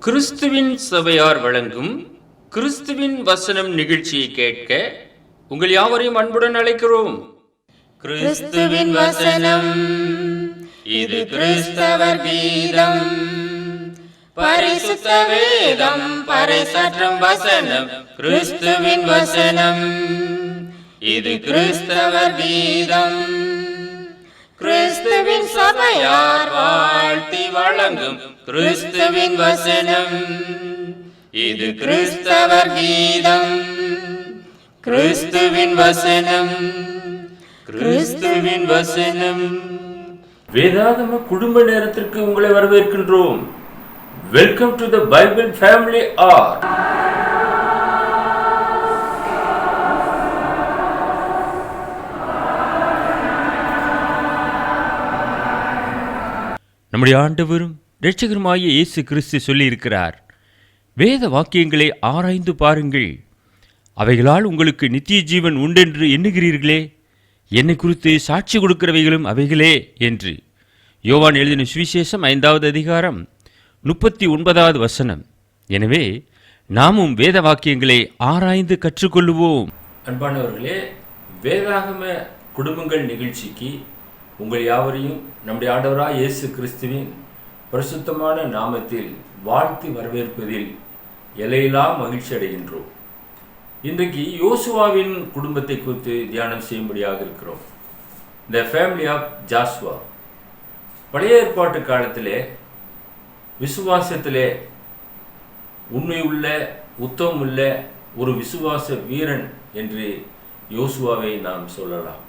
கிறிஸ்துவின் சபையார் வழங்கும் கிறிஸ்துவின் வசனம் நிகழ்ச்சியை கேட்க உங்கள் யாவரையும் அன்புடன் அழைக்கிறோம். கிறிஸ்துவின் வசனம், இது கிறிஸ்தவர் கீதம். பரிசுத்த வேதம் பறைசாற்றும் வசனம், கிறிஸ்துவின் வசனம், இது கிறிஸ்தவர் கீதம். கிறிஸ்துவின் சபையார் வாழ்த்தி வழங்கும் கிறிஸ்துவின் வசனம், இது கிறிஸ்தவர் கீதம். கிறிஸ்துவின் வசனம், கிறிஸ்துவின் வசனம். வேதாகம குடும்ப நேரத்திற்கு உங்களை வரவேற்கின்றோம். Welcome to the Bible family hour. நம்முடைய ஆண்டவரும் இரட்சகருமாகிய இயேசு கிறிஸ்து சொல்லியிருக்கிறார், வேத வாக்கியங்களை ஆராய்ந்து பாருங்கள், அவைகளால் உங்களுக்கு நித்திய ஜீவன் உண்டென்று எண்ணுகிறீர்களே, என்னை குறித்து சாட்சி கொடுக்கிறவைகளும் அவைகளே என்று. யோவான் எழுதின சுவிசேஷம் 5வது அதிகாரம் 39வது வசனம். எனவே நாமும் வேத வாக்கியங்களை ஆராய்ந்து கற்றுக்கொள்ளுவோம். அன்பானவர்களே, வேதாகம குடும்பங்கள் நிகழ்ச்சிக்கு உங்கள் யாவரையும் நம்முடைய ஆண்டவராய் இயேசு கிறிஸ்துவின் பரிசுத்தமான நாமத்தில் வாழ்த்தி வரவேற்பதில் எல்லையில்லா மகிழ்ச்சி அடைகின்றோம். இன்றைக்கு யோசுவாவின் குடும்பத்தை குறித்து தியானம் செய்யும்படியாக இருக்கிறோம். The family of Joshua. பழைய ஏற்பாட்டு காலத்திலே விசுவாசத்திலே உண்மையுள்ள உத்தமமுள்ள ஒரு விசுவாச வீரன் என்று யோசுவாவை நாம் சொல்லலாம்.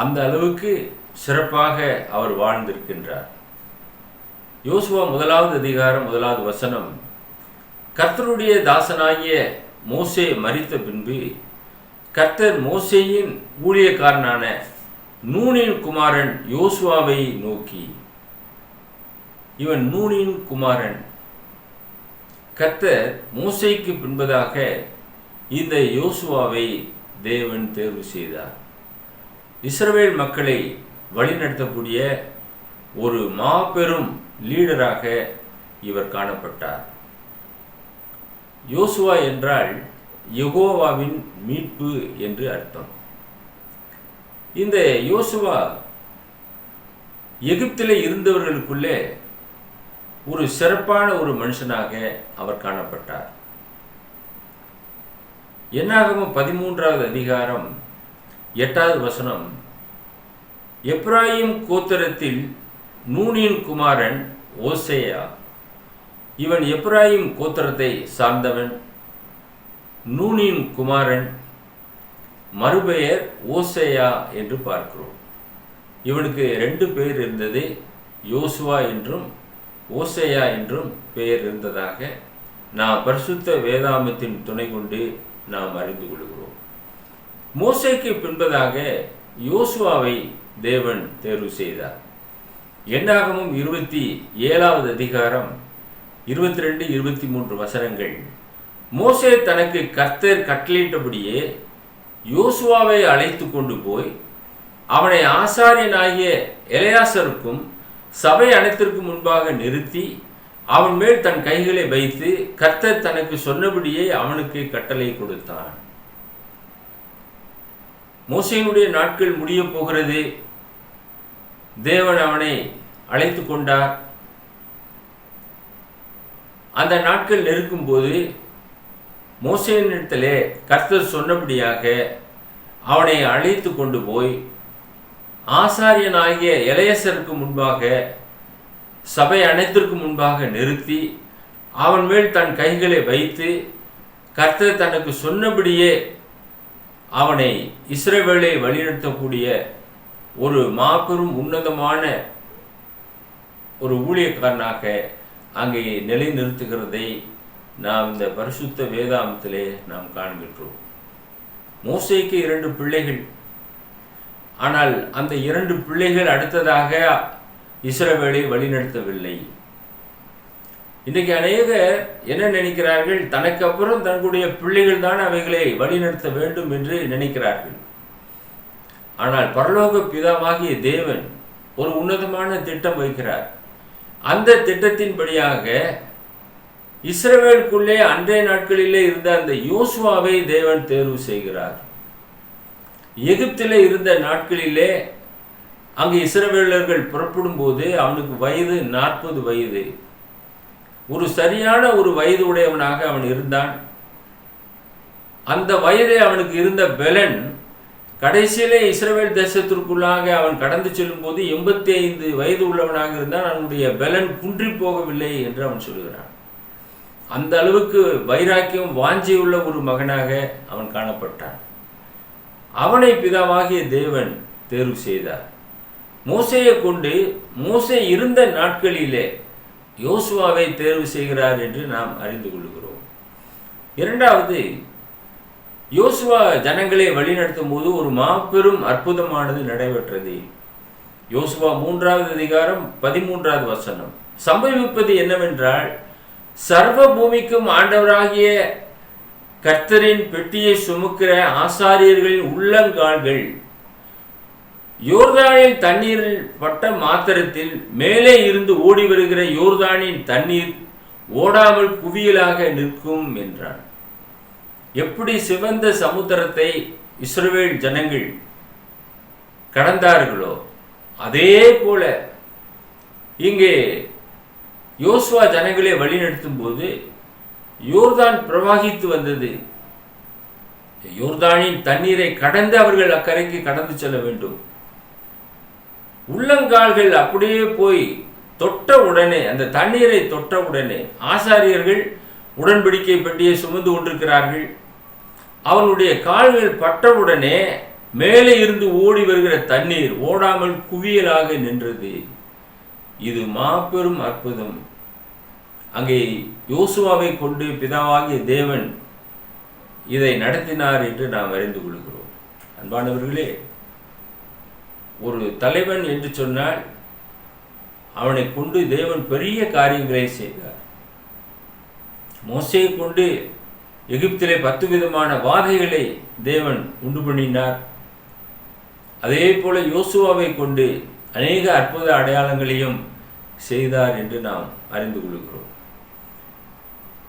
அந்த அளவுக்கு சிறப்பாக அவர் வாழ்ந்திருக்கின்றார். யோசுவா 1வது அதிகாரம் 1வது வசனம், கர்த்தருடைய தாசனாகிய மோசே மரித்த பின்பு கர்த்தர் மோசேயின் ஊழியக்காரனான நூனின் குமாரன் யோசுவாவை நோக்கி. இவன் நூனின் குமாரன். கர்த்தர் மோசேக்கு பின்பதாக இந்த யோசுவாவை தேவன் தேர்வு செய்தார். இஸ்ரவேல் மக்களை வழிநடத்தக்கூடிய ஒரு மாபெரும் லீடராக இவர் காணப்பட்டார். யோசுவா என்றால் யெகோவாவின் மீட்பு என்று அர்த்தம். இந்த யோசுவா எகிப்திலே இருந்தவர்களுக்குள்ளே ஒரு சிறப்பான ஒரு மனுஷனாக அவர் காணப்பட்டார். என்னாகமம் 13வது அதிகாரம் 8வது வசனம், எப்ராயிம் கோத்திரத்தில் நூனின் குமாரன் ஓசேயா. இவன் எப்ராயிம் கோத்திரத்தை சார்ந்தவன். நூனின் குமாரன் மறுபெயர் ஓசேயா என்று பார்க்கிறோம். இவனுக்கு 2 பெயர் இருந்தது. யோசுவா என்றும் ஓசேயா என்றும் பெயர் இருந்ததாக நாம் பரிசுத்த வேதாகமத்தின் துணை கொண்டு நாம் அறிந்து கொள்கிறோம். மோசேக்கு பின்பதாக யோசுவாவை தேவன் தேர்வு செய்தார். என்னாகமம் 27வது அதிகாரம் 22, 23 வசனங்கள், மோசே தனக்கு கர்த்தர் கட்டளையிட்டபடியே யோசுவாவை அழைத்து கொண்டு போய் அவனை ஆசாரியனாகிய எலெயாசருக்கும் சபை அனைத்திற்கும் முன்பாக நிறுத்தி அவன் மேல் தன் கைகளை வைத்து கர்த்தர் தனக்கு சொன்னபடியே அவனுக்கு கட்டளை கொடுத்தான். மோசேயினுடைய நாட்கள் முடிய போகிறது. தேவன் அவனை அழைத்து கொண்டார். அந்த நாட்கள் நெருக்கும் போது மோசேயினிடத்திலே கர்த்தர் சொன்னபடியாக அவனை அழைத்து கொண்டு போய் ஆசாரியனாகிய எலெயாசருக்கு முன்பாக சபை அனைத்திற்கும் முன்பாக நிறுத்தி அவன் மேல் தன் கைகளை வைத்து கர்த்தர் தனக்கு சொன்னபடியே அவனை இஸ்ரவேலை வழிநடத்தக்கூடிய ஒரு மாபெரும் உன்னதமான ஒரு ஊழியக்காரனாக அங்கே நிலைநிறுத்துகிறதை நாம் இந்த பரிசுத்த வேதாகமத்திலே நாம் காண்கின்றோம். மோசேக்கு 2 பிள்ளைகள். ஆனால் அந்த 2 பிள்ளைகள் அடுத்ததாக இஸ்ரவேலை வழிநடத்தவில்லை. இன்றைக்கு அநேகர் என்ன நினைக்கிறார்கள், தனக்கு அப்புறம் தன்னுடைய பிள்ளைகள் தான் அவைகளை வழிநடத்த வேண்டும் என்று நினைக்கிறார்கள். ஆனால் பரலோக பிதாவாகிய தேவன் ஒரு உன்னதமான திட்டம் வைக்கிறார். அந்த திட்டத்தின்படியாக இஸ்ரவேலுக்குள்ளே அன்றைய நாட்களிலே இருந்த அந்த யோசுவாவை தேவன் தேர்வு செய்கிறார். எகிப்திலே இருந்த நாட்களிலே அங்கு இஸ்ரவேலர்கள் புறப்படும் போது அவனுக்கு வயது 40 வயது. ஒரு சரியான ஒரு வயது உடையவனாக அவன் இருந்தான். அந்த வயதே அவனுக்கு இருந்த பெலன் கடைசியிலே இஸ்ரவேல் தேசத்திற்குள்ளாக அவன் கடந்து செல்லும் போது 85 வயது உள்ளவனாக இருந்தான். அவனுடைய பெலன் குன்றி போகவில்லை என்று அவன் சொல்கிறான். அந்த அளவுக்கு வைராக்கியம் வாஞ்சியுள்ள ஒரு மகனாக அவன் காணப்பட்டான். அவனை பிதாவாகிய தேவன் தேர்வு செய்தார். மோசேயை கொண்டு மோசே இருந்த நாட்களிலே யோசுவாவை தேர்வு செய்கிறார் என்று நாம் அறிந்து கொள்கிறோம். இரண்டாவது, யோசுவா ஜனங்களை வழிநடத்தும் போது ஒரு மாபெரும் அற்புதமானது நடைபெற்றது. யோசுவா 3வது அதிகாரம் 13வது வசனம். சம்பவிப்பது என்னவென்றால், சர்வ பூமிக்கும் ஆண்டவராகிய கர்த்தரின் பெட்டியை சுமக்கிற ஆசாரியர்களின் உள்ளங்கால்கள் யோர்தானின் தண்ணீரில் பட்ட மாத்திரத்தில் மேலே இருந்து ஓடி வருகிற யோர்தானின் தண்ணீர் ஓடாமல் குவியலாக நிற்கும் என்றான். எப்படி சிவந்த சமுத்திரத்தை இஸ்ரவேல் ஜனங்கள் கடந்தார்களோ அதே போல இங்கே யோசுவா ஜனங்களை வழிநடத்தும் போது யோர்தான் பிரவாகித்து வந்தது. யோர்தானின் தண்ணீரை கடந்து அவர்கள் அக்கறைக்கு கடந்து செல்ல வேண்டும். உள்ளங்கால்கள் அப்படியே போய் தொட்ட உடனே, அந்த தண்ணீரை தொட்ட உடனே ஆசாரியர்கள் உடன்படிக்கை பெட்டியை சுமந்து கொண்டிருக்கிறார்கள். அவனுடைய கால்கள் பட்டவுடனே மேலே இருந்து ஓடி வருகிற தண்ணீர் ஓடாமல் குவியலாக நின்றது. இது மாபெரும் அற்புதம். அங்கே யோசுவாவை கொண்டு பிதாவாகிய தேவன் இதை நடத்தினார் என்று நாம் அறிந்து கொள்கிறோம். அன்பானவர்களே, ஒரு தலைவன் என்று சொன்னால் அவனை கொண்டு தேவன் பெரிய காரியங்களை செய்தார். மோசேயை கொண்டு எகிப்திலே 10 விதமான வாதைகளை தேவன் உண்டு பண்ணினார். அதே போல யோசுவாவை கொண்டு அநேக அற்புத அடையாளங்களையும் செய்தார் என்று நாம் அறிந்து கொள்கிறோம்.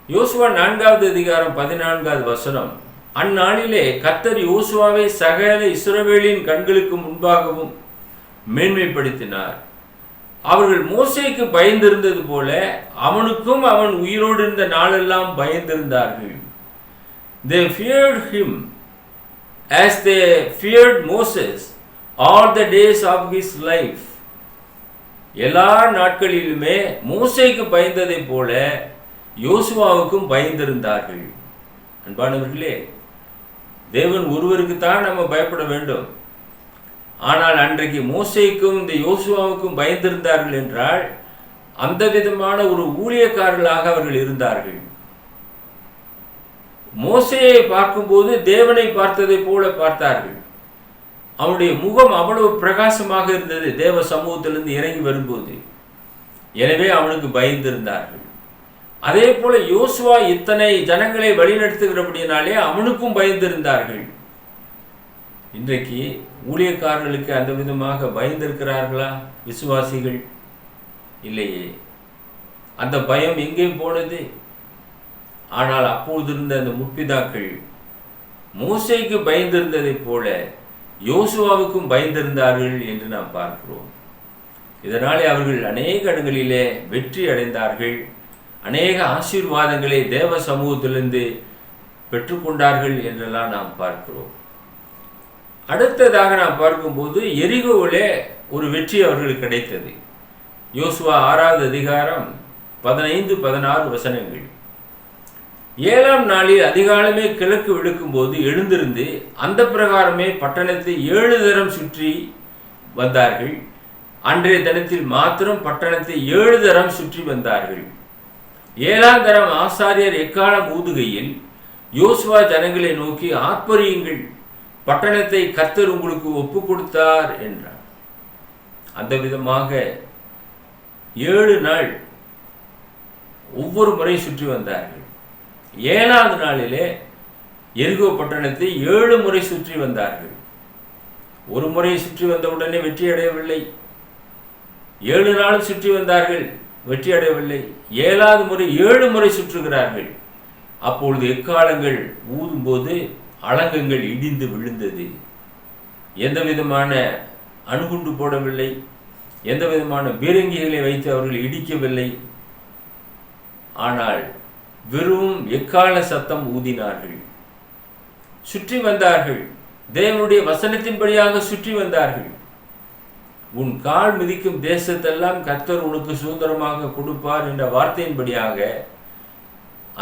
யோசுவா 4வது அதிகாரம் 14வது வசனம். அந்நாளிலே கர்த்தர் யோசுவாவை சகல இஸ்ரவேலின் கண்களுக்கு முன்பாகவும் மேன்மைப்படுத்தினார். அவர்கள் மோசேக்கு பயந்திருந்தது போல அவனுக்கும் அவன் உயிரோடு இருந்த நாளெல்லாம் பயந்திருந்தார்கள். They feared him as they feared Moses all the days of his life. எல்லா நாட்களிலுமே மோசேக்கு பயந்ததை போல யோசுவாவுக்கும் பயந்திருந்தார்கள். அன்பானவர்களே, தேவன் ஒருவருக்குத்தான் நம்ம பயப்பட வேண்டும். ஆனால் அன்றைக்கு மோசேக்கும் இந்த யோசுவாவுக்கும் பயந்திருந்தார்கள் என்றால் அந்த விதமான ஒரு ஊழியக்காரர்களாக அவர்கள் இருந்தார்கள். மோசேயை பார்க்கும்போது தேவனை பார்த்ததை போல பார்த்தார்கள். அவனுடைய முகம் அவ்வளவு பிரகாசமாக இருந்தது தேவ சமூகத்திலிருந்து இறங்கி வரும்போது. எனவே அவனுக்கு பயந்திருந்தார்கள். அதே போல யோசுவா இத்தனை ஜனங்களை வழிநடத்துகிறபடினாலே அவனுக்கும் பயந்திருந்தார்கள். இன்றைக்கு ஊழியக்காரர்களுக்கு அந்த விதமாக பயந்திருக்கிறார்களா விசுவாசிகள்? இல்லையே. அந்த பயம் எங்கே போனது? ஆனால் அப்போது இருந்த அந்த முற்பிதாக்கள் மோசேக்கு பயந்திருந்ததை போல யோசுவாவுக்கும் பயந்திருந்தார்கள் என்று நாம் பார்க்கிறோம். இதனாலே அவர்கள் அநேக இடங்களிலே வெற்றி அடைந்தார்கள். அநேக ஆசீர்வாதங்களை தேவ சமூகத்திலிருந்து பெற்றுக்கொண்டார்கள் என்றெல்லாம் நாம் பார்க்கிறோம். அடுத்ததாக நாம் பார்க்கும்போது எரிகோவிலே ஒரு வெற்றி அவர்களுக்கு கிடைத்தது. யோசுவா 6வது அதிகாரம் 15-16 வசனங்கள். 7ஆம் நாளில் அதிகாலமே கிழக்கு விழுக்கும் போது எழுந்திருந்து அந்த பிரகாரமே பட்டணத்தை 7 தரம் சுற்றி வந்தார்கள். அன்றைய தினத்தில் மாத்திரம் பட்டணத்தை 7 தரம் சுற்றி வந்தார்கள். 7ஆம் தரம் ஆசாரியர் எக்காலம் ஊதுகையில் யோசுவா ஜனங்களை நோக்கி, ஆர்ப்பரியுங்கள், பட்டணத்தை கர்த்தர் உங்களுக்கு ஒப்பு கொடுத்தார் என்றார். அந்த விதமாக 7 நாள் ஒவ்வொரு முறை சுற்றி வந்தார்கள். 7வது நாளிலே எரிகோ பட்டணத்தை 7 முறை சுற்றி வந்தார்கள். ஒரு முறை சுற்றி வந்தவுடனே வெற்றி அடையவில்லை. 7 நாள் சுற்றி வந்தார்கள். வெற்றி அடையவில்லை. 7வது முறை 7 முறை சுற்றுகிறார்கள். அப்பொழுது எக்காலங்கள் ஊதும்போது அலங்கங்கள் இடிந்து விழுந்தது. எந்த விதமான அணுகுண்டு போடவில்லை, எந்த விதமான பீரங்கிகளை வைத்து அவர்கள் இடிக்கவில்லை. ஆனால் வெறும் எக்கால சத்தம் ஊதினார்கள். சுற்றி வந்தார்கள். தேவனுடைய வசனத்தின்படியாக சுற்றி வந்தார்கள். உன் கால் மிதிக்கும் தேசத்தெல்லாம் கர்த்தர் உனக்கு சுதந்திரமாக கொடுப்பார் என்ற வார்த்தையின்படியாக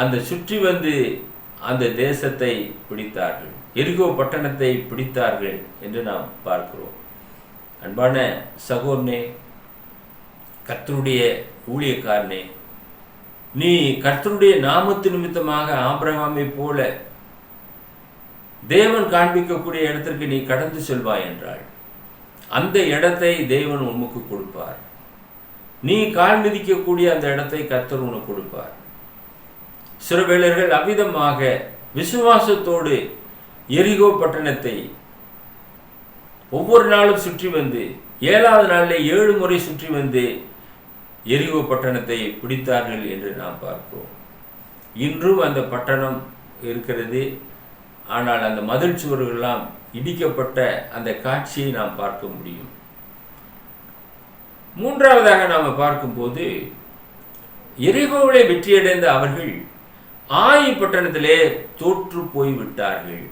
அந்த சுற்றி வந்து அந்த தேசத்தை பிடித்தார்கள். எரிகோ பட்டணத்தை பிடித்தார்கள் என்று நாம் பார்க்கிறோம். அன்பான சகோதரனே, கர்த்தருடைய ஊழியக்காரனே, நீ கர்த்தருடைய நாமத்து நிமித்தமாக ஆபிரகாமை போல தேவன் காண்பிக்கக்கூடிய இடத்திற்கு நீ கடந்து செல்வாய் என்றால் அந்த இடத்தை தேவன் உனக்கு கொடுப்பார். நீ கால் மிதிக்கக்கூடிய அந்த இடத்தை கர்த்தர் உனக்கு கொடுப்பார். இஸ்ரவேலர்கள் அவ்விதமாக விசுவாசத்தோடு எரிகோ பட்டணத்தை ஒவ்வொரு நாளும் சுற்றி வந்து 7வது நாளில் 7 முறை சுற்றி வந்து எரிகோ பட்டணத்தை பிடித்தார்கள் என்று நாம் பார்க்கிறோம். இன்றும் அந்த பட்டணம் இருக்கிறது. ஆனால் அந்த மதில் சுவர்களெல்லாம் இடிக்கப்பட்ட அந்த காட்சியை நாம் பார்க்க முடியும். 3வதாக நாம் பார்க்கும்போது எரிகோவிலே வெற்றியடைந்த அவர்கள் ஆயி பட்டணத்திலே தோற்று போய்விட்டார்கள்.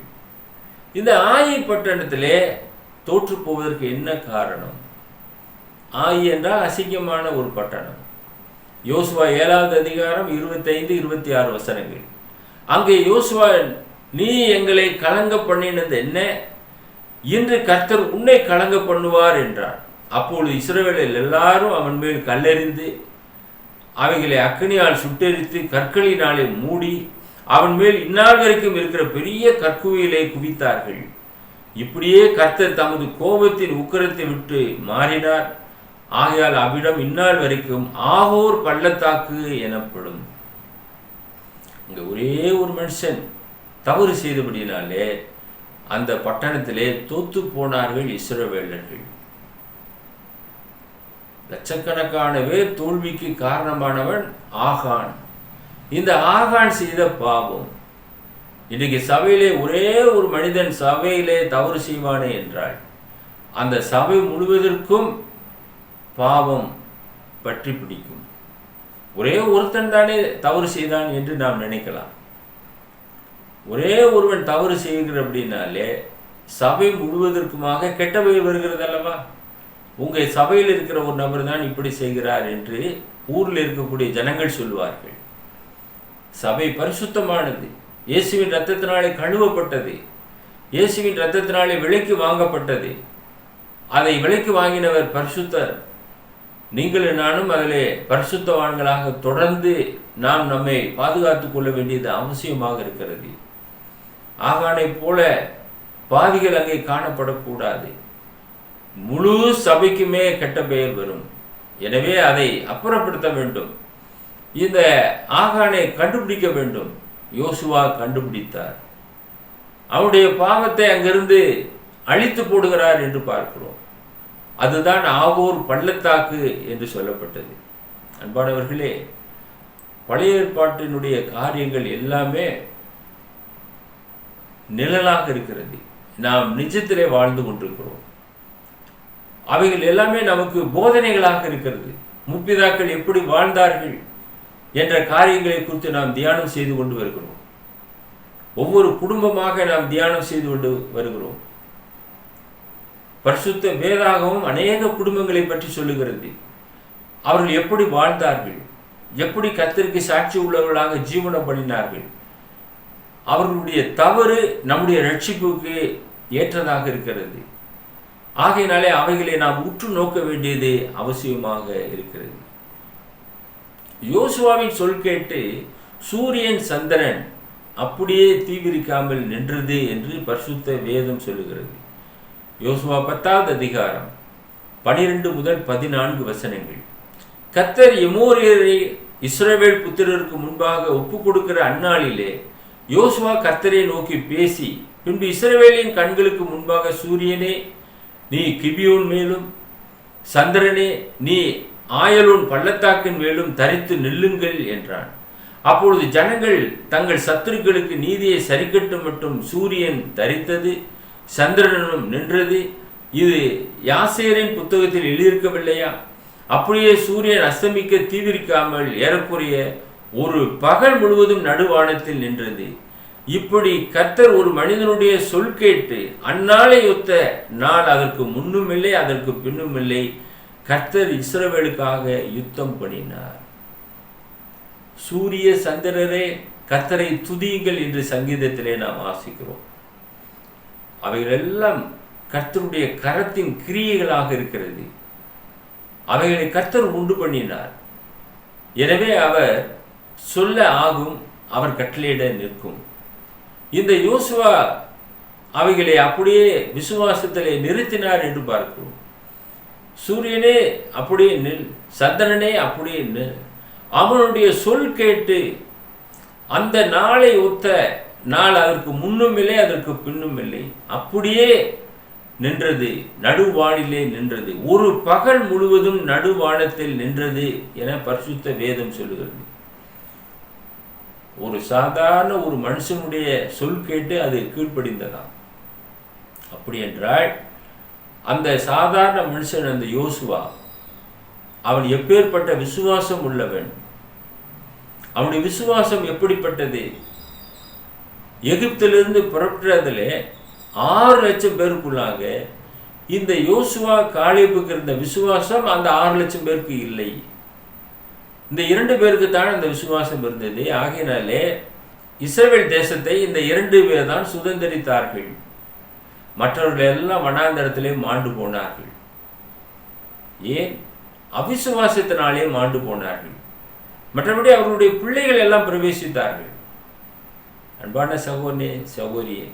இந்த ஆயி பட்டணத்திலே தோற்று போவதற்கு என்ன காரணம்? ஆயி என்றால் அசிங்கமான ஒரு பட்டணம். யோசுவா 7வது அதிகாரம் 25-26 வசனங்கள். அங்கே யோசுவா, நீ எங்களை கலங்க பண்ணினது என்ன? இன்று கர்த்தர் உன்னை கலங்க பண்ணுவார் என்றார். அப்பொழுது இஸ்ரவேலர் எல்லாரும் அவன் மேல் கல்லெறிந்து அவைகளை அக்கினியால் சுட்டெரித்து கற்களினாலே மூடி அவன் மேல் இந்நாள் வரைக்கும் இருக்கிற பெரிய கற்குவியலை குவித்தார்கள். இப்படியே கர்த்தர் தமது கோபத்தின் உக்கிரத்தை விட்டு மாறினார். ஆகையால் அவ்விடம் இந்நாள் வரைக்கும் ஆகோர் பள்ளத்தாக்கு எனப்படும். இங்க ஒரே ஒரு மனுஷன் தவறு செய்தபடினாலே அந்த பட்டணத்திலே தோத்து போனார்கள் இஸ்ரவேலர்கள். லட்சக்கணக்கான பேர் தோல்விக்கு காரணமானவன் ஆகான். இந்த ஆகான் செய்த பாவம். இன்றைக்கு சபையிலே ஒரே ஒரு மனிதன் சபையிலே தவறு செய்வானே என்றால் அந்த சபை முழுவதற்கும் பாவம் பற்றி பிடிக்கும். ஒரே ஒருத்தன் தானே தவறு செய்தான் என்று நாம் நினைக்கலாம். ஒரே ஒருவன் தவறு செய்கிற அப்படின்னாலே சபை முழுவதற்குமாக கெட்ட பெயர் வருகிறது அல்லவா? உங்கள் சபையில் இருக்கிற ஒரு நபர் தான் இப்படி செய்கிறார் என்று ஊரில் இருக்கக்கூடிய ஜனங்கள் சொல்வார்கள். சபை பரிசுத்தமானது, இயேசுவின் இரத்தத்தினாலே கழுவப்பட்டது, இயேசுவின் இரத்தத்தினாலே விலைக்கு வாங்கப்பட்டது. அதை விலைக்கு வாங்கினவர் பரிசுத்தர். நீங்களும் நானும் அதிலே பரிசுத்தவான்களாக தொடர்ந்து நாம் நம்மை பாதுகாத்துக் கொள்ள வேண்டியது அவசியமாக இருக்கிறது. ஆகானை போல பாவிகள் அங்கே காணப்படக்கூடாது. முழு சபைக்குமே கெட்ட பெயர் வரும். எனவே அதை அப்புறப்படுத்த வேண்டும். இந்த ஆகானை கண்டுபிடிக்க வேண்டும். யோசுவா கண்டுபிடித்தார். அவருடைய பாவத்தை அங்கிருந்து அழித்து போடுகிறார் என்று பார்க்கிறோம். அதுதான் ஆகோர் பள்ளத்தாக்கு என்று சொல்லப்பட்டது. அன்பானவர்களே, பழைய ஏற்பாட்டினுடைய காரியங்கள் எல்லாமே நிழலாக இருக்கிறது. நாம் நிஜத்திலே வாழ்ந்து கொண்டிருக்கிறோம். அவைகள் எல்லாமே நமக்கு போதனைகளாக இருக்கிறது. முற்பிதாக்கள் எப்படி வாழ்ந்தார்கள் என்ற காரியங்களை குறித்து நாம் தியானம் செய்து கொண்டு வருகிறோம். ஒவ்வொரு குடும்பமாக நாம் தியானம் செய்து கொண்டு வருகிறோம். பரிசுத்த வேதாகமும் அநேக குடும்பங்களை பற்றி சொல்லுகிறது. அவர்கள் எப்படி வாழ்ந்தார்கள், எப்படி கர்த்தருக்கு சாட்சி உள்ளவர்களாக ஜீவனம் பண்ணினார்கள். அவர்களுடைய தவறு நம்முடைய ரட்சிப்புக்கு ஏற்றதாக இருக்கிறது. ஆகையினாலே அவைகளை நாம் உற்று நோக்க வேண்டியது அவசியமாக இருக்கிறது. யோசுவாவின் சொல் கேட்டு சூரியன் சந்திரன் அப்படியே தீவிரிக்காமல் நின்றது என்று பரிசுத்த வேதம் சொல்லுகிறது. யோசுவா 10வது அதிகாரம் 12 முதல் 14 வசனங்கள். கர்த்தர் எமோரியரை இஸ்ரவேல் புத்திரருக்கு முன்பாக ஒப்பு கொடுக்கிற அந்நாளிலே யோசுவா கர்த்தரை நோக்கி பேசி, பின்பு இஸ்ரவேலின் கண்களுக்கு முன்பாக சூரியனே நீ கிபியோன் மேலும், சந்திரனே நீ ஆயலோன் பள்ளத்தாக்கின் மேலும் தரித்து நில்லுங்கள் என்றான். அப்பொழுது ஜனங்கள் தங்கள் சத்துருக்களுக்கு நீதியை சரிக்கட்டும் மட்டும் சூரியன் தரித்தது, சந்திரனும் நின்றது. இது யாசேரின் புத்தகத்தில் எழுதியிருக்கவில்லையா? அப்படியே சூரியன் அஸ்தமிக்க தீவிரிக்காமல் ஏறக்குறைய ஒரு பகல் முழுவதும் நடுவானத்தில் நின்றது. இப்படி கர்த்தர் ஒரு மனிதனுடைய சொல் கேட்டு அந்நாளை ஒத்த நாள் அதற்கு முன்னும் இல்லை அதற்கு பின்னும் இல்லை. கர்த்தர் இஸ்ரவேலுக்காக யுத்தம் பண்ணினார். சூரிய சந்திரரே கர்த்தரை துதியுங்கள் என்று சங்கீதத்திலே நாம் வாசிக்கிறோம். அவைகளெல்லாம் கர்த்தருடைய கரத்தின் கிரியைகளாக இருக்கிறது. அவைகளை கர்த்தர் உண்டு பண்ணினார். எனவே அவர் சொல்ல ஆகும், அவர் கட்டளையிட நிற்கும். இந்த யோசுவா அவைகளை அப்படியே விசுவாசத்திலே நிறுத்தினார் என்று பார்க்கிறோம். சூரியனே அப்படியே நில், சந்திரனே அப்படியே நில். அவனுடைய சொல் கேட்டு அந்த நாளை ஒத்த நாள் அதற்கு முன்னும் இல்லை அதற்கு பின்னும் இல்லை, அப்படியே நின்றது, நடுவானிலே நின்றது. ஒரு பகல் முழுவதும் நடுவானத்தில் நின்றது என பரிசுத்த வேதம் சொல்லுகிறது. ஒரு சாதாரண ஒரு மனுஷனுடைய சொல் கேட்டு அது கீழ்ப்படிந்ததாம். அப்படி என்றால் அந்த சாதாரண மனுஷன், அந்த யோசுவா, அவன் எப்பேற்பட்ட விசுவாசம் உள்ளவன்! அவனுடைய விசுவாசம் எப்படிப்பட்டது! எகிப்திலிருந்து புறப்பட்டதிலே 6 லட்சம் பேருக்குள்ளாக இந்த யோசுவா காலேபுக்கு இருந்த விசுவாசம் அந்த 6 லட்சம் பேருக்கு இல்லை. இந்த 2 பேருக்கு தான் அந்த விசுவாசம் இருந்தது. ஆகையினாலே இஸ்ரவேல் தேசத்தை இந்த 2 பேர் தான் சுதந்திரித்தார்கள். மற்றவர்கள் எல்லாம் வனாந்தரத்திலே மாண்டு போனார்கள். ஏன்? அவிசுவாசத்தினாலே மாண்டு போனார்கள். மற்றபடி அவர்களுடைய பிள்ளைகள் எல்லாம் பிரவேசித்தார்கள். அன்பான சகோதரனே, சகோதரியே,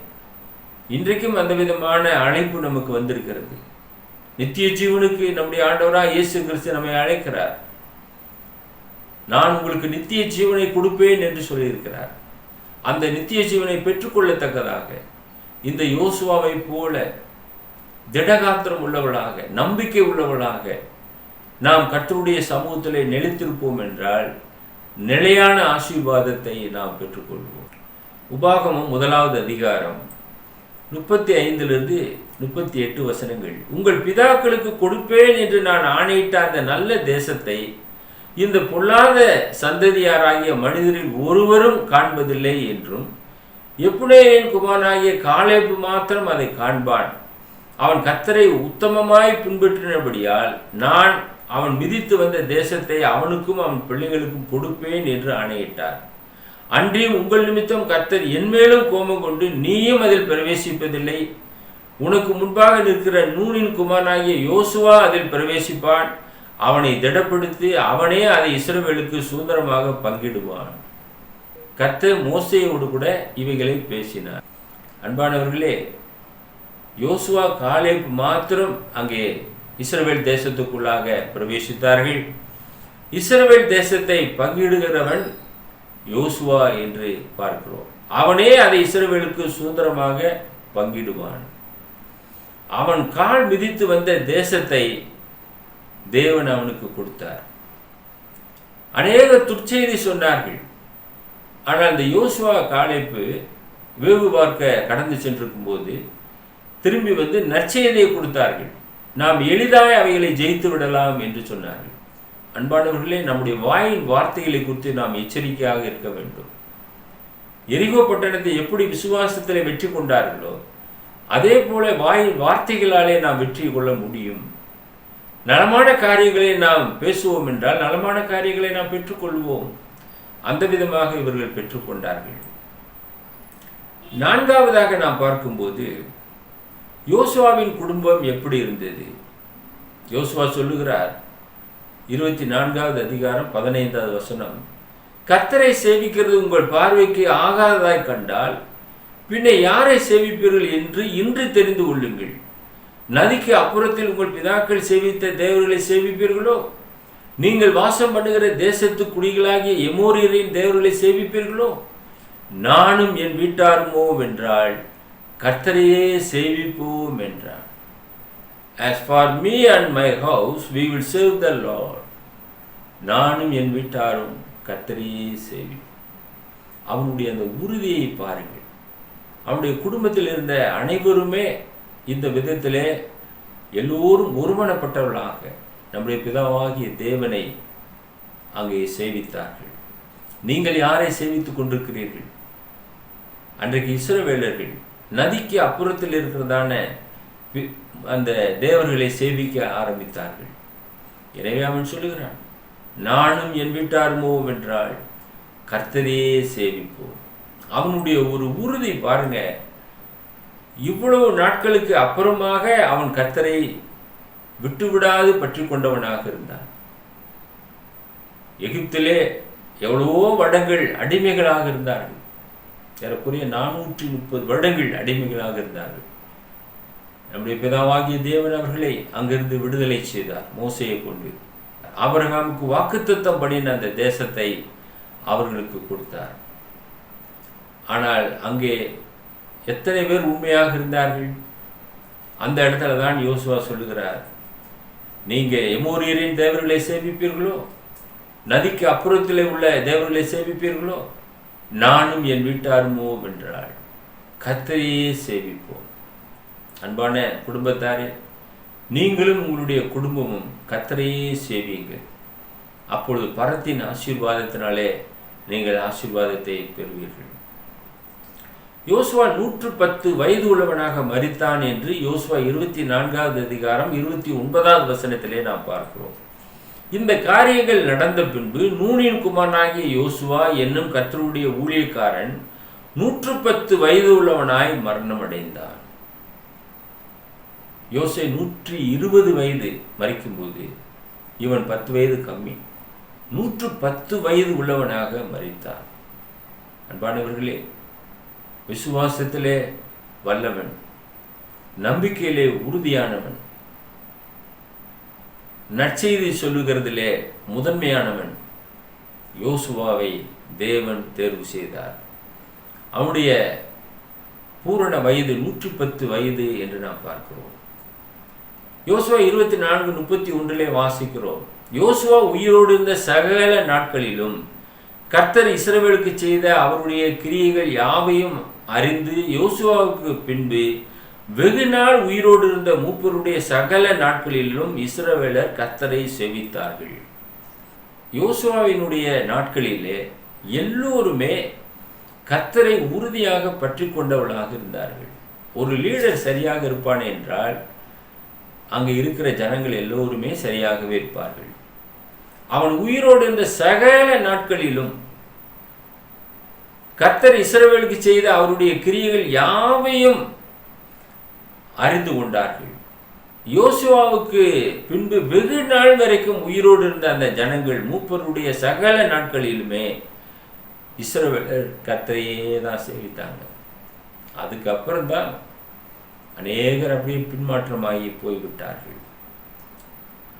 இன்றைக்கும் அந்த விதமான அழைப்பு நமக்கு வந்திருக்கிறது. நித்திய ஜீவனுக்கு நம்முடைய ஆண்டவராக இயேசு கிறிஸ்து நம்மை அழைக்கிறார். நான் உங்களுக்கு நித்திய ஜீவனை கொடுப்பேன் என்று சொல்லியிருக்கிறார். அந்த நித்திய ஜீவனை பெற்றுக்கொள்ளத்தக்கதாக இந்த யோசுவாவை போல திடகாத்திரம் உள்ளவளாக, நம்பிக்கை உள்ளவளாக நாம் கர்த்தருடைய சமூகத்திலே நிலைத்திருப்போம் என்றால் நிலையான ஆசீர்வாதத்தை நாம் பெற்றுக்கொள்வோம். உபாகமம் 1வது அதிகாரம் 35 38 வசனங்கள். உங்கள் பிதாக்களுக்கு கொடுப்பேன் என்று நான் ஆணையிட்ட அந்த நல்ல தேசத்தை இந்த பொல்லாத சந்ததியாராகிய மனிதரில் ஒருவரும் காண்பதில்லை என்றும், எப்புனேயின் குமாரனாகிய காலேபு மாத்திரம் அதை காண்பான். அவன் கர்த்தரை உத்தமமாய் பின்பற்றினபடியால் நான் அவன் மிதித்து வந்த தேசத்தை அவனுக்கும் அவன் பிள்ளைகளுக்கும் கொடுப்பேன் என்று ஆணையிட்டார். அன்றியும் உங்கள் நிமித்தம் கர்த்தர் என்மேலும் கோபம் கொண்டு நீயும் அதில் பிரவேசிப்பதில்லை. உனக்கு முன்பாக நிற்கிற நூனின் குமாரனாகிய யோசுவா அதில் பிரவேசிப்பான். அவனை திடப்படுத்தி அவனே அதை இஸ்ரவேலுக்கு சுதந்திரமாக பங்கிடுவான். கர்த்தர் மோசேயோடு கூட இவைகளை பேசினார். அன்பானவர்களே, யோசுவா காலேப் மாத்திரம் அங்கே இஸ்ரவேல் தேசத்துக்குள்ளாக பிரவேசித்தார்கள். இஸ்ரவேல் தேசத்தை பங்கிடுகிறவன் யோசுவா என்று பார்க்கிறோம். அவனே அதை இஸ்ரவேலுக்கு சுதந்திரமாக பங்கிடுவான். அவன் கால் மிதித்து வந்த தேசத்தை தேவன் அவனுக்கு கொடுத்தார். அநேக துர்ச்செய்தி சொன்னார்கள். ஆனால் அந்த யோசுவா காலேப்பு வேவு பார்க்க கடந்து சென்றிருக்கும் போது திரும்பி வந்து நற்செய்தியை கொடுத்தார்கள். நாம் எளிதாய் அவைகளை ஜெயித்து விடலாம் என்று சொன்னார்கள். அன்பானவர்களே, நம்முடைய வாயின் வார்த்தைகளை குறித்து நாம் எச்சரிக்கையாக இருக்க வேண்டும். எரிகோ பட்டணத்தை எப்படி விசுவாசத்தில் வெற்றி கொண்டார்களோ அதே போல வாயின் வார்த்தைகளாலே நாம் வெற்றி கொள்ள முடியும். நலமான காரியங்களை நாம் பேசுவோம் என்றால் நலமான காரியங்களை நாம் பெற்றுக்கொள்வோம். அந்த விதமாக இவர்கள் பெற்றுக்கொண்டார்கள். 4வதாக நாம் பார்க்கும்போது யோசுவாவின் குடும்பம் எப்படி இருந்தது? யோசுவா சொல்லுகிறார், 24வது அதிகாரம் 15வது வசனம், கர்த்தரை சேவிக்கிறது உங்கள் பார்வைக்கு ஆகாததாய் கண்டால் பின்ன யாரை சேவிப்பீர்கள் என்று இன்று தெரிந்து கொள்ளுங்கள். நதிக்கு அப்புறத்தில் உங்கள் பிதாக்கள் சேவித்த தேவர்களை சேவிப்பீர்களோ? நீங்கள் வாசம் பண்ணுகிற தேசத்து குடிகளாகிய எமோரியரின் தேவர்களை சேவிப்பீர்களோ? நானும் என் வீட்டாருமோ வென்றால் கர்த்தரையே சேவிப்போம் என்றார். As for me and my house, we will serve the Lord. நானும் என் வீட்டாரும் கர்த்தரையே சேவிப்போம். அவனுடைய அந்த உறுதியை பாருங்கள். அவனுடைய குடும்பத்தில் இருந்த அனைவருமே இந்த விதத்திலே எல்லோரும் ஒருமனப்பட்டவர்களாக நம்முடைய பிதாவாகிய தேவனை அங்கே சேவித்தார்கள். நீங்கள் யாரை சேவித்துக் கொண்டிருக்கிறீர்கள்? அன்றைக்கு இஸ்ரவேலர்கள் நதிக்கு அப்புறத்தில் இருக்கிறதான அந்த தேவர்களை சேவிக்க ஆரம்பித்தார்கள். எனவே அவன் சொல்லுகிறான், நானும் என் வீட்டாருமோ வென்றால் கர்த்தரையே சேவிப்போம். அவனுடைய ஒரு உறுதி பாருங்க. இவ்வளவு நாட்களுக்கு அப்புறமாக அவன் கர்த்தரை விட்டுவிடாது பற்றி கொண்டவனாக இருந்தான். எகிப்திலே எவ்வளவோ வருடங்கள் அடிமைகளாக இருந்தார்கள். ஏறக்குறைய 430 வருடங்கள் அடிமைகளாக இருந்தார்கள். நம்முடைய பிதாவாகிய தேவன் அவர்களை அங்கிருந்து விடுதலை செய்தார் மோசையை கொண்டு. ஆபிரகாமுக்கு வாக்குத்தத்தம் பண்ணின அந்த தேசத்தை அவர்களுக்கு கொடுத்தார். ஆனால் அங்கே எத்தனை பேர் உண்மையாக இருந்தார்கள்? அந்த இடத்துல தான் யோசுவா சொல்லுகிறார், நீங்க எமோரியரின் தேவர்களை சேவிப்பீர்களோ, நதிக்கு அப்புறத்திலே உள்ள தேவர்களை சேவிப்பீர்களோ, நானும் என் வீட்டாருமோ வென்றால் கர்த்தரையே சேவிப்போம். அன்பான குடும்பத்தாரே, நீங்களும் உங்களுடைய குடும்பமும் கர்த்தரையே சேவியுங்கள். அப்பொழுது பரத்தின் ஆசீர்வாதத்தினாலே நீங்கள் ஆசீர்வாதத்தை பெறுவீர்கள். யோசுவா 110 வயது உள்ளவனாக மரித்தான் என்று யோசுவா 24வது அதிகாரம் 29வது வசனத்திலே நாம் பார்க்கிறோம். இந்த காரியங்கள் நடந்த பின்பு நூனின் குமாரனாகிய யோசுவா என்னும் கர்த்தருடைய ஊழியக்காரன் 110 வயது உள்ளவனாய் மரணம் அடைந்தான். யோசே 120 வயது மரிக்கும்போது இவன் 10 வயது கம்மி. 110 வயது உள்ளவனாக மரித்தான். அன்பானவர்களே, விசுவாசத்திலே வல்லவன், நம்பிக்கையிலே உறுதியானவன், நற்செய்தி சொல்லுகிறதிலே முதன்மையானவன் யோசுவாவை தேவன் தேர்வு செய்தார். அவனுடைய பூரண வயது 110 வயது என்று நாம் பார்க்கிறோம். யோசுவா 24:31 வாசிக்கிறோம், யோசுவா உயிரோடு இருந்த சகல நாட்களிலும் கர்த்தர் இஸ்ரவேலுக்கு செய்த அவருடைய கிரியைகள் யாவையும் அறிந்து யோசுவாவுக்கு பின்பு வெகு நாள் உயிரோடு இருந்த மூப்பருடைய சகல நாட்களிலும் இஸ்ரவேலர் கர்த்தரை சேவித்தார்கள். யோசுவாவினுடைய நாட்களிலே எல்லோருமே கர்த்தரை உறுதியாக பற்றி கொண்டவர்களாக இருந்தார்கள். ஒரு லீடர் சரியாக இருப்பானே என்றால் அங்கே இருக்கிற ஜனங்கள் எல்லோருமே சரியாகவே இருப்பார்கள். அவன் உயிரோடு இருந்த சகல நாட்களிலும் கர்த்தர் இஸ்ரவேலுக்கு செய்த அவருடைய கிரியைகள் யாவையும் அறிந்து கொண்டார்கள். யோசுவாவுக்கு பின்பு வெகு நாள் வரைக்கும் உயிரோடு இருந்த அந்த ஜனங்கள் மூப்பருடைய சகல நாட்களிலுமே இஸ்ரவேலர் கர்த்தரையே தான் சேவித்தாங்க. அதுக்கப்புறம் தான் அநேகர் அப்படியே பின்மாற்றமாகி போய்விட்டார்கள்.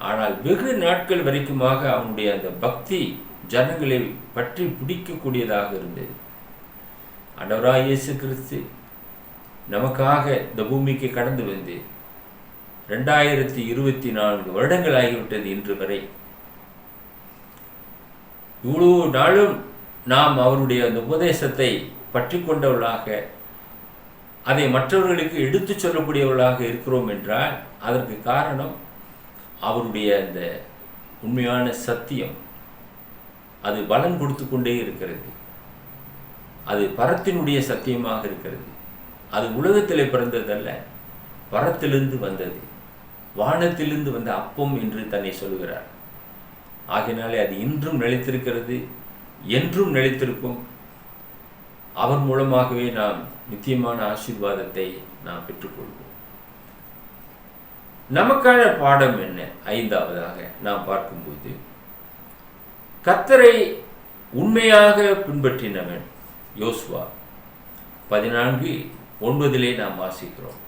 ஆனால் வெகு நாட்கள் வரைக்குமாக அவனுடைய அந்த பக்தி ஜனங்களை பற்றி பிடிக்கக்கூடியதாக இருந்தது. ஆண்டவராகிய இயேசு கிறிஸ்து நமக்காக இந்த பூமிக்கு கடந்து வந்து 2024 வருடங்கள் ஆகிவிட்டது. இன்று வரை இவ்வளவு நாளும் நாம் அவருடைய அந்த உபதேசத்தை பற்றி கொண்டவர்களாக, அதை மற்றவர்களுக்கு எடுத்து சொல்லக்கூடியவர்களாக இருக்கிறோம் என்றால் அதற்கு காரணம் அவருடைய அந்த உண்மையான சத்தியம். அது பலன் கொடுத்து கொண்டே இருக்கிறது. அது பரத்தினுடைய சத்தியமாக இருக்கிறது. அது உலகத்திலே பிறந்ததல்ல, பரத்திலிருந்து வந்தது, வானத்திலிருந்து வந்த அப்பம் என்று தன்னை சொல்கிறார். ஆகினாலே அது இன்றும் நிலைத்திருக்கிறது, என்றும் நிலைத்திருக்கும். அவர் மூலமாகவே நாம் நித்தியமான ஆசீர்வாதத்தை நாம் பெற்றுக்கொள்வோம். நமக்கான பாடம் என்ன? 5வதாக நாம் பார்க்கும்போது, கர்த்தரை உண்மையாக பின்பற்றினவன் யோசுவா. 14:9 நாம் வாசிக்கிறோம்,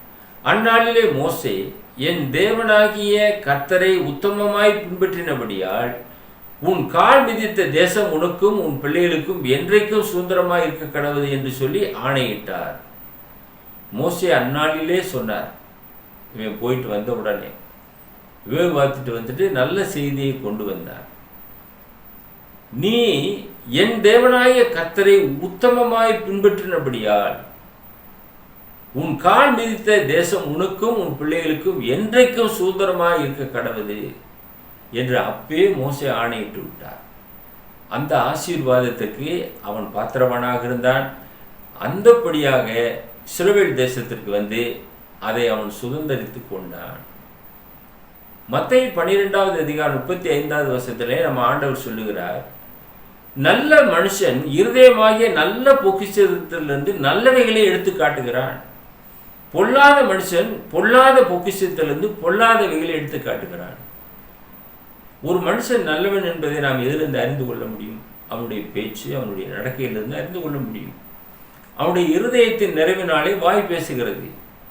அந்நாளிலே மோசே என் தேவனாகிய கர்த்தரை உத்தமமாய் பின்பற்றினபடியால் உன் கால் மிதித்த தேசம் உனக்கும் உன் பிள்ளைகளுக்கும் என்றைக்கும் சுதந்திரமாய் இருக்க கடவுது என்று சொல்லி ஆணையிட்டார். மோசே அந்நாளிலே சொன்னார். இவன் போயிட்டு வந்த உடனே இவன் பார்த்துட்டு வந்துட்டு நல்ல செய்தியை கொண்டு வந்தார். நீ என் தேவனாய கர்த்தரை உத்தமமாய் பின்பற்றினபடியால் உன் கால் மிதித்த தேசம் உனக்கும் உன் பிள்ளைகளுக்கும் என்றைக்கும் சுதந்திரமாய் இருக்க கடவுது என்று அப்பே மோசே ஆணையிட்டு விட்டார். அந்த ஆசீர்வாதத்துக்கு அவன் பாத்திரவனாக இருந்தான். அந்தபடியாக இஸ்ரவேல் தேசத்திற்கு வந்து அதை அவன் சுதந்திரித்து கொண்டான். மத்தேயு 12வது அதிகாரம் 35வது வசனத்திலே நம்ம ஆண்டவர் சொல்லுகிறார், நல்ல மனுஷன் இருதயமாகிய நல்ல பொக்கிஷத்திலிருந்து நல்லவைகளை எடுத்து காட்டுகிறான், பொல்லாத மனுஷன் பொல்லாத பொக்கிஷத்திலிருந்து பொல்லாதவைகளை எடுத்து காட்டுகிறான். ஒரு மனுஷன் நல்லவன் என்பதை நாம் எதிலிருந்து அறிந்து கொள்ள முடியும்? அவனுடைய பேச்சு, அவனுடைய நடக்கையிலிருந்து அறிந்து கொள்ள முடியும். அவனுடைய இருதயத்தின் நிறைவினாலே வாய் பேசுகிறது.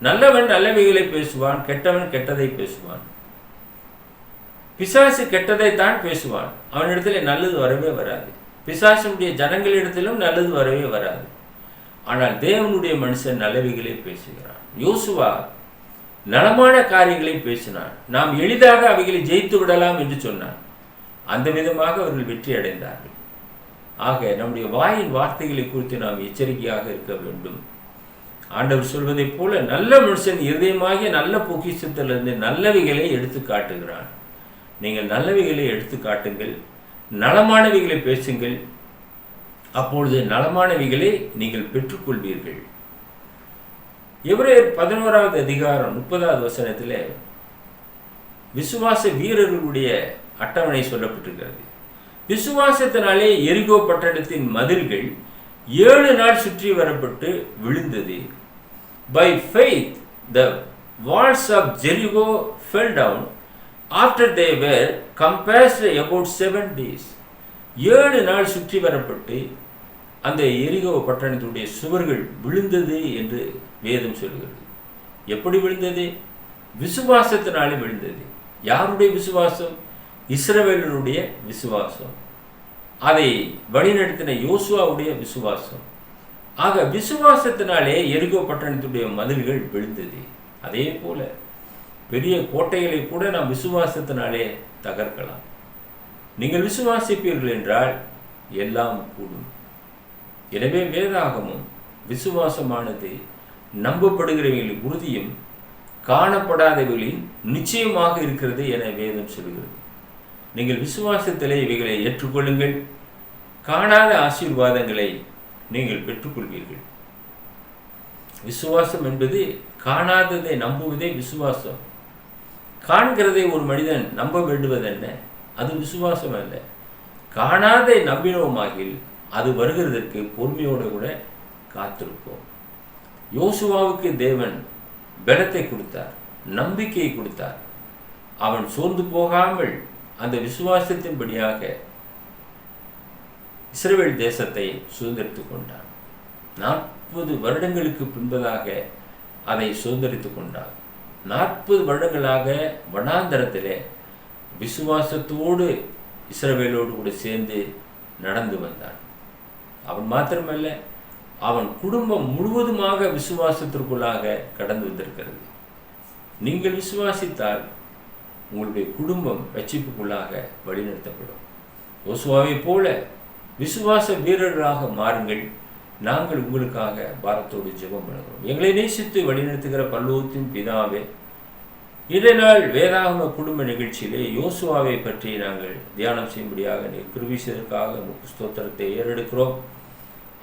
நல்லவன் நல்லவைகளை பேசுவான், கெட்டவன் கெட்டதை பேசுவான். பிசாசு கெட்டதைத்தான் பேசுவான், அவனிடத்துல நல்லது வரவே வராது. பிசாசுடைய ஜனங்களிடத்திலும் நல்லது வரவே வராது. ஆனால் தேவனுடைய மனுஷன் நல்லவைகளை பேசுகிறான். யோசுவா நலமான காரியங்களை பேசினான். நாம் எளிதாக அவைகளை ஜெயித்து விடலாம் என்று சொன்னான். அந்த விதமாக அவர்கள் வெற்றி அடைந்தார்கள். ஆக நம்முடைய வாயின் வார்த்தைகளை குறித்து நாம் எச்சரிக்கையாக இருக்க வேண்டும். ஆண்டவர் சொல்வதைப் போல நல்ல மனுஷன் இருதயமாகிய நல்ல பொக்கிஷத்திலிருந்து நல்லவைகளை எடுத்து காட்டுகிறான். நீங்கள் நல்லவைகளை எடுத்து காட்டுங்கள், நலமானவைகளை பேசுங்கள், அப்பொழுது நலமானவைகளை நீங்கள் பெற்றுக்கொள்வீர்கள். எபிரேயர் 11வது அதிகாரம் 30வது வசனத்தில் விசுவாச வீரர்களுடைய அட்டவணை சொல்லப்பட்டிருக்கிறது. விசுவாசத்தினாலே எரிகோ பட்டணத்தின் மதில்கள் 7 நாள் சுற்றி வரப்பட்டு விழுந்தது. By faith the walls of Jericho fell down after they were compassed about 7 days. 7 நாள் சுற்றி வரப்பட்டு அந்த எரிகோ பட்டணத்துடைய சுவர்கள் விழுந்தது என்று வேதம் சொல்கிறது. எப்படி விழுந்தது? விசுவாசத்தினாலே விழுந்தது. யாருடைய விசுவாசம்? இஸ்ரவேலருடைய விசுவாசம். அதை வழிநடத்தின யோசுவாவுடைய விசுவாசம். ஆக விசுவாசத்தினாலே எரிகோ பட்டணத்துடைய மதில்கள் விழுந்தது. அதே போல பெரிய கோட்டைகளை கூட நாம் விசுவாசத்தினாலே தகர்க்கலாம். நீங்கள் விசுவாசிப்பீர்கள் என்றால் எல்லாம் கூடும். எனவே வேதாகமும் விசுவாசமானது நம்பப்படுகிறவர்களின் உறுதியும் காணப்படாதவர்களின் நிச்சயமாக இருக்கிறது என வேதம் சொல்கிறது. நீங்கள் விசுவாசத்திலே இவைகளை ஏற்றுக்கொள்ளுங்கள், காணாத ஆசீர்வாதங்களை நீங்கள் பெற்றுக்கொள்வீர்கள். விசுவாசம் என்பது காணாததை நம்புவதே விசுவாசம். காண்கிறதை ஒரு மனிதன் நம்ப வேண்டுவதென்ன? அது விசுவாசம் அல்ல. காணாதை நம்பினோமாகில் அது வருகிறதற்கு பொறுமையோடு கூட காத்திருப்போம். யோசுவாவுக்கு தேவன் பலத்தை கொடுத்தார், நம்பிக்கையை கொடுத்தார். அவன் சோர்ந்து போகாமல் அந்த விசுவாசத்தின்படியாக இஸ்ரவேல் தேசத்தை சுதந்திரித்துக் கொண்டான். 40 வருடங்களுக்கு பின்பதாக அதை சுதந்திரித்துக் கொண்டான். 40 வருடங்களாக வனாந்தரத்திலே விசுவாசத்தோடு இஸ்ரவேலோடு கூட சேர்ந்து நடந்து வந்தான். அவன் மாத்திரமல்ல, அவன் குடும்பம் முழுவதுமாக விசுவாசத்திற்குள்ளாக கடந்து வந்திருக்கிறது. நீங்கள் விசுவாசித்தால் உங்களுடைய குடும்பம் ரட்சிப்புக்குள்ளாக வழிநடத்தப்படும். யோசுவாவை போல விசுவாச வீரர்களாக மாறுங்கள். நாங்கள் உங்களுக்காக பாரத்தோடு ஜெபம் பண்ணுகிறோம். எங்களை நேசித்து வழிநடத்துகிற பரலோகத்தின் பிதாவே, இன்றைய நாள் வேதாகம குடும்ப நிகழ்ச்சியிலே யோசுவாவை பற்றி நாங்கள் தியானம் செய்யும்படியாக நீர் கிருபை செய்ததற்காக உமக்கு ஸ்தோத்திரத்தை ஏறெடுக்கிறோம்.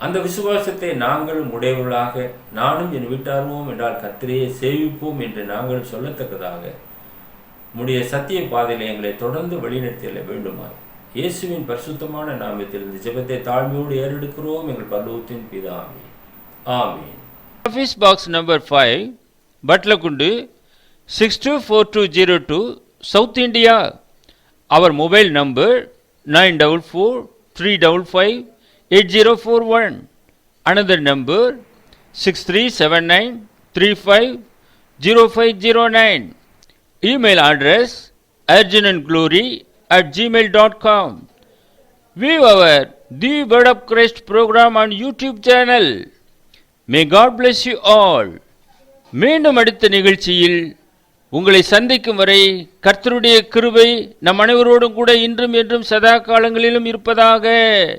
அந்த விசுவாசத்தை நாங்களும் உடையவர்களாக, நானும் என் வீட்டாருவோம் என்றால் கர்த்தரையே சேவிப்போம் என்று நாங்கள் சொல்லத்தக்கதாக உம்முடைய சத்திய பாதையில் எங்களை தொடர்ந்து வழிநடத்திட வேண்டுமாய் இயேசுவின் பரிசுத்தமான நாமத்தில் இந்த ஜெபத்தை தாழ்மையோடு ஏறெடுக்கிறோம் எங்கள் பரலோகத்தின் பிதாவே. ஆமென். Office box number 5, Batlakundu 624202, South India. Our mobile number 9443558041. Another number 6379350509. Email address urgenandglory@gmail.com. View our The Word of Christ program on YouTube channel. May God bless you all. மீண்டும் அடுத்த நிகழ்ச்சியில் உங்களை சந்திக்கும் வரை கர்த்தருடைய கிருபை நம் அனைவரோடும் கூட இன்றும் என்றும் சதா காலங்களிலும் இருப்பதாக.